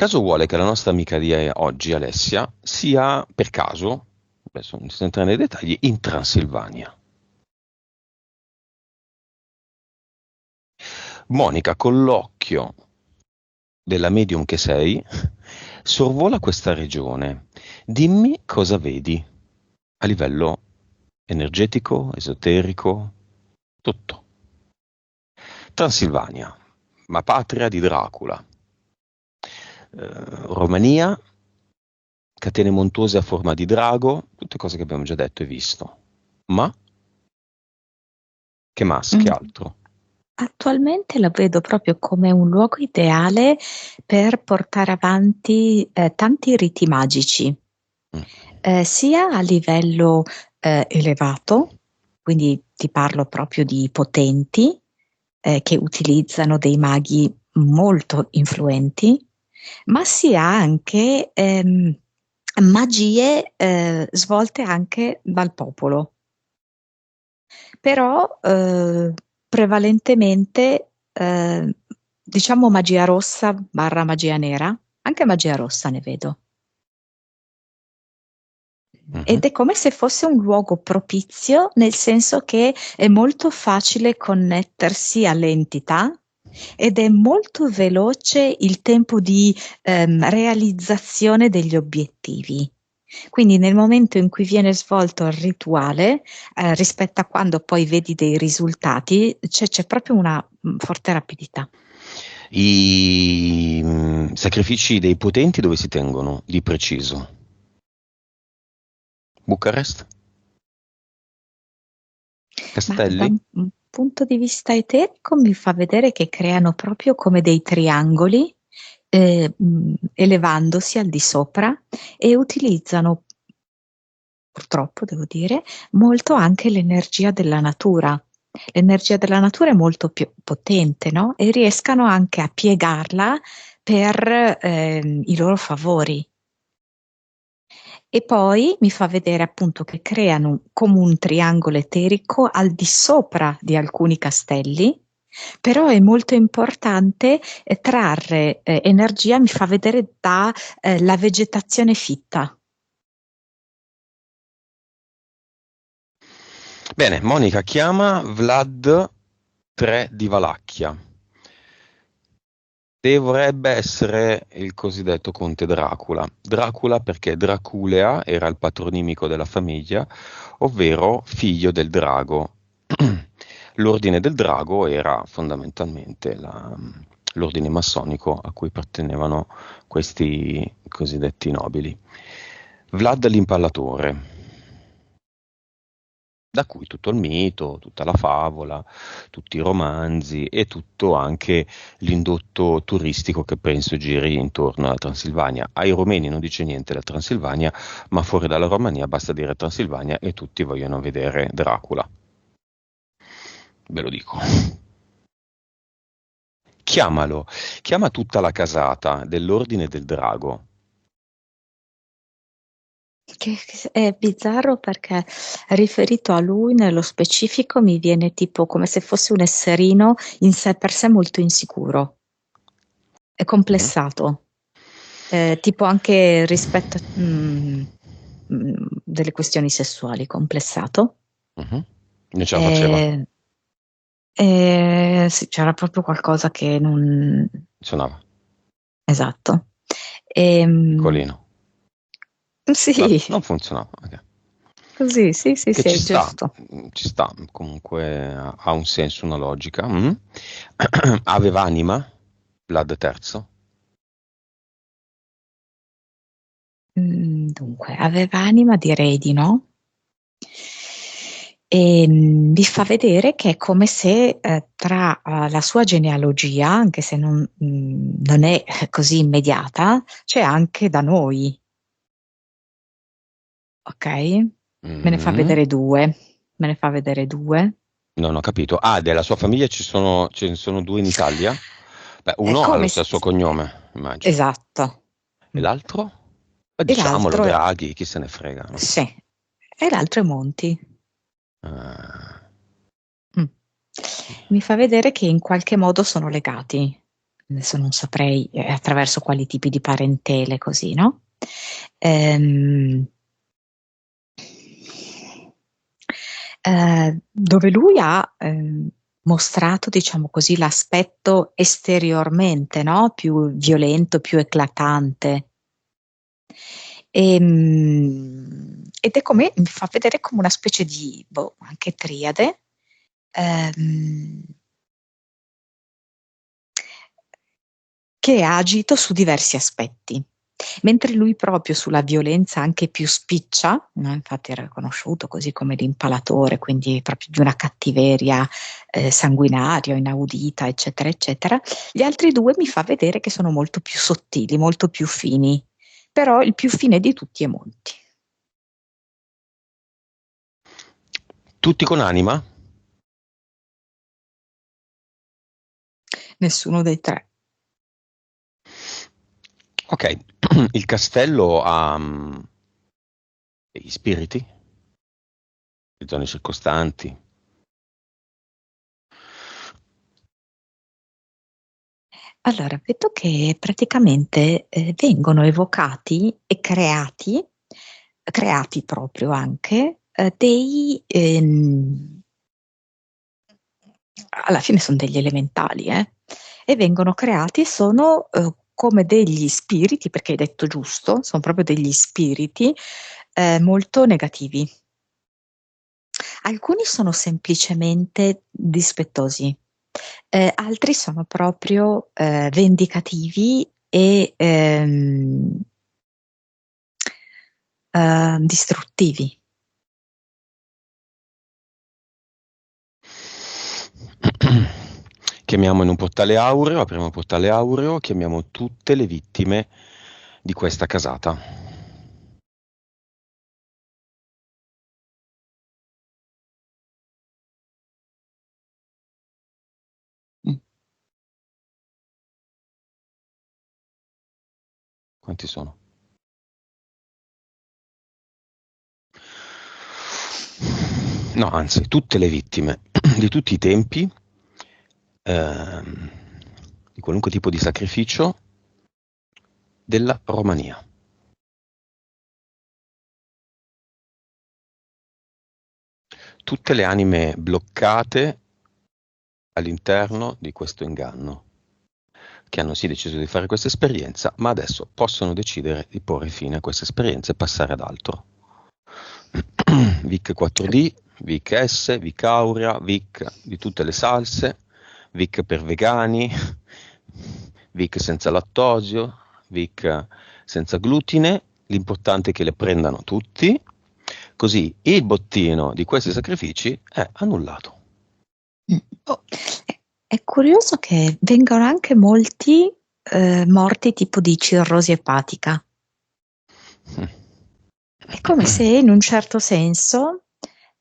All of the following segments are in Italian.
Caso vuole che la nostra amica di oggi, Alessia, sia per caso, adesso non sto entrando nei dettagli, in Transilvania. Monica, con l'occhio della medium che sei, sorvola questa regione. Dimmi cosa vedi a livello energetico, esoterico, tutto. Transilvania, ma patria di Dracula. Romania, catene montuose a forma di drago, tutte cose che abbiamo già detto e visto. Ma che Mm, che altro? Attualmente la vedo proprio come un luogo ideale per portare avanti tanti riti magici, Mm. sia a livello elevato, quindi ti parlo proprio di potenti che utilizzano dei maghi molto influenti, ma sia anche magie svolte anche dal popolo. Però prevalentemente diciamo magia rossa barra magia nera, anche magia rossa ne vedo. Mhm. Ed è come se fosse un luogo propizio, nel senso che è molto facile connettersi alle entità ed è molto veloce il tempo di realizzazione degli obiettivi. Quindi nel momento in cui viene svolto il rituale, rispetto a quando poi vedi dei risultati, c'è proprio una forte rapidità. I sacrifici dei potenti dove si tengono di preciso? Bucarest? Ma da Castelli? un punto di vista eterico mi fa vedere che creano proprio come dei triangoli, elevandosi al di sopra e utilizzano, purtroppo devo dire, molto anche l'energia della natura. L'energia della natura è molto più potente, no? E riescano anche a piegarla per i loro favori. E poi mi fa vedere appunto che creano come un triangolo eterico al di sopra di alcuni castelli, però è molto importante trarre energia, mi fa vedere da la vegetazione fitta. Bene, Monica chiama Vlad III di Valacchia. Dovrebbe essere il cosiddetto conte Dracula. Dracula perché Draculea era il patronimico della famiglia, ovvero figlio del drago. L'ordine del drago era fondamentalmente l'ordine massonico a cui appartenevano questi cosiddetti nobili. Vlad l'Impallatore, da cui tutto il mito, tutta la favola, tutti i romanzi e tutto anche l'indotto turistico che penso giri intorno alla Transilvania. Ai romeni non dice niente la Transilvania, ma fuori dalla Romania basta dire Transilvania e tutti vogliono vedere Dracula. Ve lo dico. Chiamalo, chiama tutta la casata dell'Ordine del Drago. Che è bizzarro perché riferito a lui nello specifico mi viene tipo come se fosse un esserino in sé per sé molto insicuro, è Mhm, complessato. Tipo anche rispetto a delle questioni sessuali, complessato. mhm. Non ce la faceva, Eh, sì, c'era proprio qualcosa che non... suonava, Esatto. Ehm, piccolino. sì, Non funzionava. Ok. così, sì, sì, Che sì, è giusto. ci sta, comunque ha un senso, una logica. Mm. Aveva anima, Vlad III. Dunque, aveva anima, direi di no. E vi fa vedere che è come se tra la sua genealogia, anche se non è così immediata, c'è anche da noi, ok? Me ne fa Mm. vedere due, me ne fa vedere due. Non ho capito. Ah, della sua famiglia ce ne sono due in Italia? Beh, È uno ha lo come stesso cognome, immagino. esatto. E Mm. l'altro? E Diciamolo, l'altro è, Draghi, chi se ne frega, no? sì, e l'altro è Monti. Ah, Mm. Mi fa vedere che in qualche modo sono legati. adesso non saprei attraverso quali tipi di parentele, così, no? Ehm, dove lui ha mostrato, diciamo così, l'aspetto esteriormente, no? Più violento, più eclatante. Ed è come, mi fa vedere come una specie di, anche triade, che ha agito su diversi aspetti. Mentre lui proprio sulla violenza anche più spiccia, no? Infatti era riconosciuto così come l'impalatore, quindi proprio di una cattiveria sanguinaria, inaudita, eccetera, eccetera, gli altri due mi fa vedere che sono molto più sottili, molto più fini, però il più fine di tutti è Monti. Tutti con anima? Nessuno dei tre. Ok, il castello ha degli spiriti? Le zone circostanti? Allora, vedo che praticamente vengono evocati e creati proprio anche alla fine sono degli elementali, e vengono creati e sono come degli spiriti, perché hai detto giusto, sono proprio degli spiriti molto negativi. Alcuni sono semplicemente dispettosi, altri sono proprio vendicativi e distruttivi. Chiamiamo in un portale aureo, apriamo un portale aureo, chiamiamo tutte le vittime di questa casata. Mm. Quanti sono? No, anzi, tutte le vittime di tutti i tempi, ehm, di qualunque tipo di sacrificio della Romania. Tutte le anime bloccate all'interno di questo inganno, che hanno sì deciso di fare questa esperienza, ma adesso possono decidere di porre fine a questa esperienza e passare ad altro. Vic 4D, Vic S, Vic Aurea, Vic di tutte le salse, Vic per vegani, Vic senza lattosio, Vic senza glutine, l'importante è che le prendano tutti, così il bottino di questi sacrifici è annullato. Oh, è curioso che vengano anche molti morti tipo di cirrosi epatica. È come se in un certo senso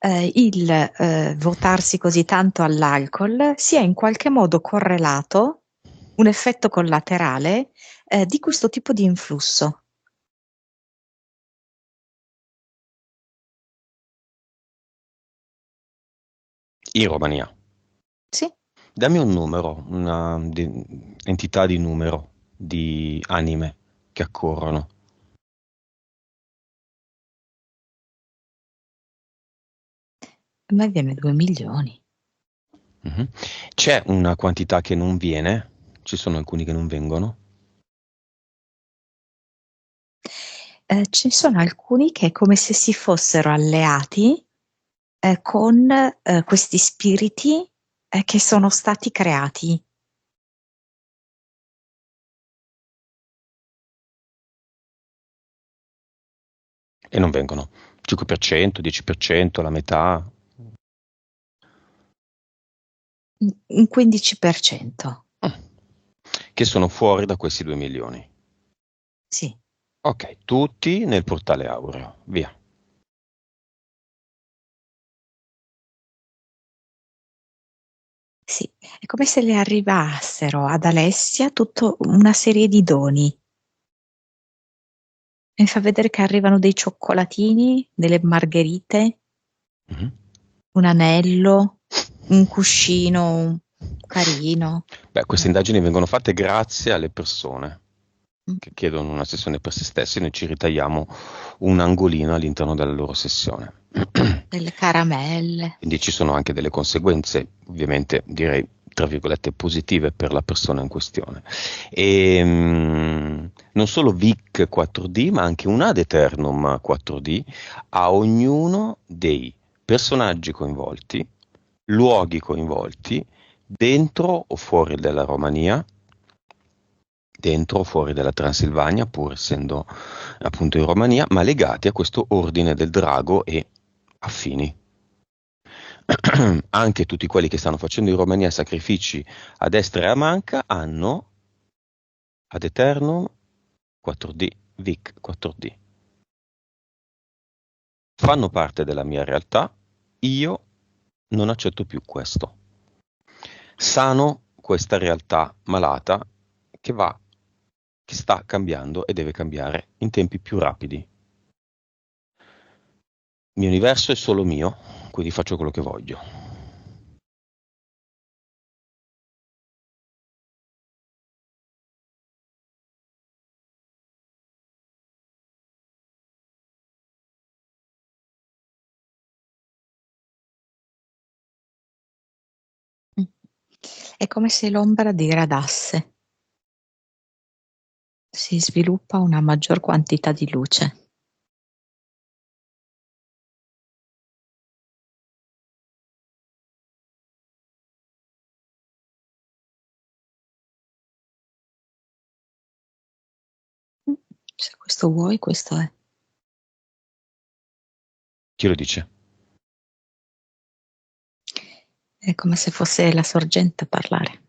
il votarsi così tanto all'alcol sia in qualche modo correlato, un effetto collaterale di questo tipo di influsso. In Romania. Sì. Dammi un numero, una entità di numero di anime che accorrono. A me viene 2 milioni. Mhm. C'è una quantità che non viene? Ci sono alcuni che non vengono? Ci sono alcuni che è come se si fossero alleati con questi spiriti che sono stati creati. E non vengono. 5%, 10%, la metà? Un 15%. Che sono fuori da questi 2 milioni. Sì. Ok, tutti nel portale aureo, via. Sì, è come se le arrivassero ad Alessia tutta una serie di doni. Mi fa vedere che arrivano dei cioccolatini, delle margherite, Mhm. un anello, un cuscino, carino. Beh, queste indagini vengono fatte grazie alle persone Mm. che chiedono una sessione per se stessi, noi ci ritagliamo un angolino all'interno della loro sessione. Delle caramelle. Quindi ci sono anche delle conseguenze, ovviamente direi tra virgolette positive per la persona in questione. E, non solo VIC 4D, ma anche un ad eternum 4D a ognuno dei personaggi coinvolti, luoghi coinvolti, dentro o fuori dalla Romania, dentro o fuori dalla Transilvania, pur essendo appunto in Romania, ma legati a questo ordine del drago e affini. Anche tutti quelli che stanno facendo in Romania sacrifici a destra e a manca hanno ad eternum 4D, VIC 4D. Fanno parte della mia realtà, io non accetto più questo. Sano questa realtà malata che sta cambiando e deve cambiare in tempi più rapidi. Il mio universo è solo mio, quindi faccio quello che voglio. È come se l'ombra digradasse, si sviluppa una maggior quantità di luce. Se questo vuoi, questo è. Chi lo dice? È come se fosse la sorgente a parlare.